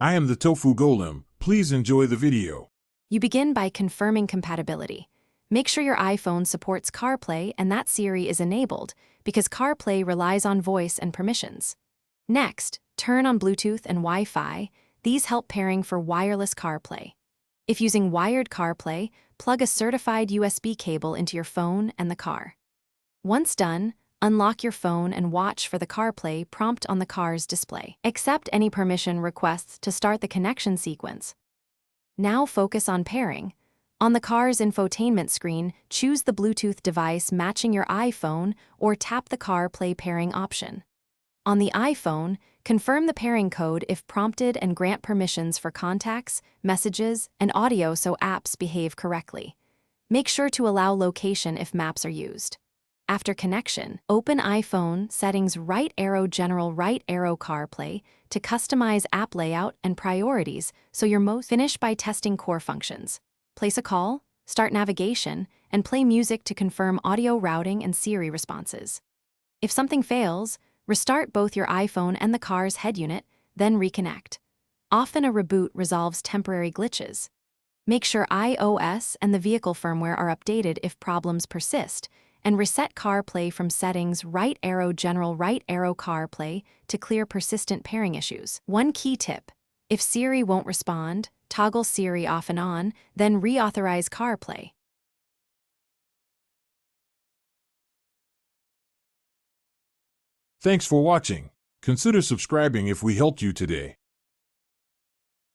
I am the Tofu Golem. Please enjoy the video. You begin by confirming compatibility. Make sure your iPhone supports CarPlay and that Siri is enabled, because CarPlay relies on voice and permissions. Next, turn on Bluetooth and Wi-Fi. These help pairing for wireless CarPlay. If using wired CarPlay, plug a certified USB cable into your phone and the car. Once done, unlock your phone and watch for the CarPlay prompt on the car's display. Accept any permission requests to start the connection sequence. Now focus on pairing. On the car's infotainment screen, choose the Bluetooth device matching your iPhone or tap the CarPlay pairing option. On the iPhone, confirm the pairing code if prompted and grant permissions for contacts, messages, and audio so apps behave correctly. Make sure to allow location if maps are used. After connection, open iPhone settings right arrow general right arrow CarPlay to customize app layout and priorities so you're most finish by testing core functions. Place a call, start navigation, and play music to confirm audio routing and Siri responses. If something fails, restart both your iPhone and the car's head unit, then reconnect. Often a reboot resolves temporary glitches. Make sure iOS and the vehicle firmware are updated if problems persist, and reset CarPlay from settings right arrow general right arrow CarPlay to clear persistent pairing issues. One key tip: if Siri won't respond, toggle Siri off and on, then reauthorize CarPlay. Thanks for watching. Consider subscribing if we helped you today.